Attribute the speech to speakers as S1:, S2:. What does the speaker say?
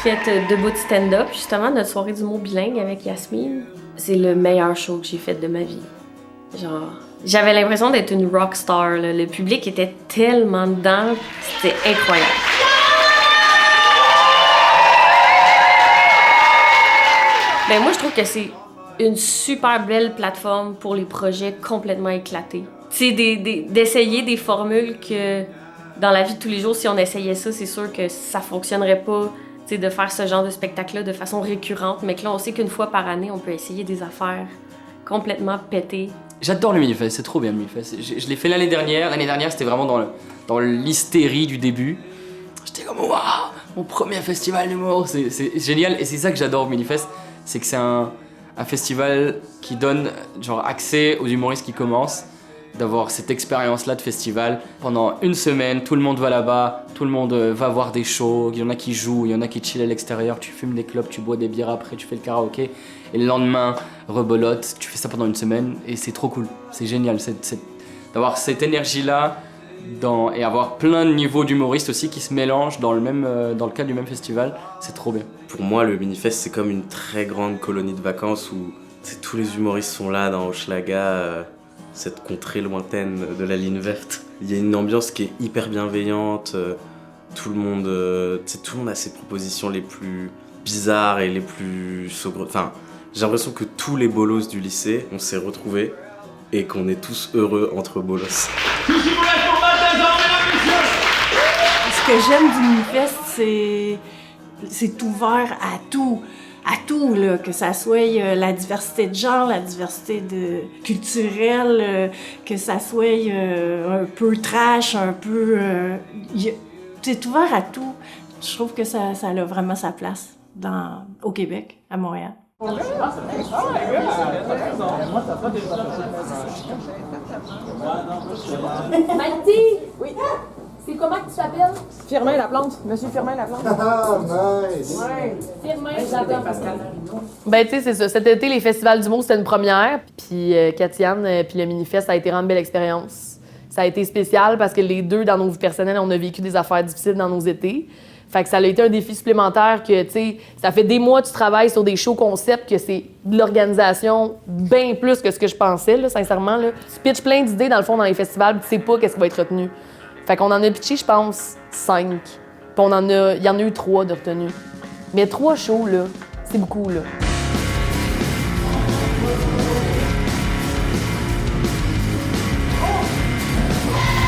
S1: fait Debout de stand-up, justement, notre soirée d'humour bilingue avec Yasmine. C'est le meilleur show que j'ai fait de ma vie. Genre, j'avais l'impression d'être une rock star, là. Le public était tellement dedans, c'était incroyable. Ben moi, je trouve que c'est une super belle plateforme pour les projets complètement éclatés. Tu sais, d'essayer des formules que, dans la vie de tous les jours, si on essayait ça, c'est sûr que ça fonctionnerait pas, tu sais, de faire ce genre de spectacle-là de façon récurrente, mais que là, on sait qu'une fois par année, on peut essayer des affaires complètement pétées.
S2: J'adore le Minifest, c'est trop bien le Minifest. Je l'ai fait l'année dernière. L'année dernière, c'était vraiment dans l'hystérie du début. J'étais comme, waouh, mon premier festival d'humour, c'est génial. Et c'est ça que j'adore au Minifest, c'est que c'est un festival qui donne genre accès aux humoristes qui commencent, d'avoir cette expérience-là de festival. Pendant une semaine, tout le monde va là-bas, tout le monde va voir des shows, il y en a qui jouent, il y en a qui chillent à l'extérieur, tu fumes des clopes, tu bois des bières après, tu fais le karaoké, et le lendemain, rebolote, tu fais ça pendant une semaine, et c'est trop cool, c'est génial, d'avoir cette énergie-là, et avoir plein de niveaux d'humoristes aussi qui se mélangent dans le cadre du même festival, c'est trop bien.
S3: Pour moi, le Minifest, c'est comme une très grande colonie de vacances où tous les humoristes sont là dans Hochelaga, cette contrée lointaine de la ligne verte. Il y a une ambiance qui est hyper bienveillante, tout le monde a ses propositions les plus bizarres et les plus saugrenues. Enfin, j'ai l'impression que tous les bolos du lycée, on s'est retrouvés et qu'on est tous heureux entre bolos.
S4: Ce que j'aime du Minifest, c'est ouvert à tout. À tout, là, que ça soit la diversité de genre, la diversité culturelle, que ça soit un peu trash, un peu... c'est ouvert à tout. Je trouve que ça a vraiment sa place au Québec, à Montréal.
S5: Maïté! Oui? C'est comment que tu t'appelles?
S6: Firmin Laplante. Monsieur Firmin Laplante.
S7: Ah, nice!
S5: Ouais. Firmin, j'adore Pascal.
S8: Ben, tu sais, c'est ça. Cet été, les festivals d'humour, c'était une première. Puis Katiane, puis le Minifest, ça a été vraiment une belle expérience. Ça a été spécial parce que les deux, dans nos vies personnelles, on a vécu des affaires difficiles dans nos étés. Fait que ça a été un défi supplémentaire que, tu sais, ça fait des mois que tu travailles sur des shows concepts, que c'est de l'organisation bien plus que ce que je pensais, là, sincèrement. Là. Tu pitches plein d'idées, dans le fond, dans les festivals, puis tu sais pas qu'est-ce qui va être retenu. Fait qu'on en a pitché, je pense, 5. Puis il y en a eu 3 de retenus. Mais 3 shows, là, c'est beaucoup, là.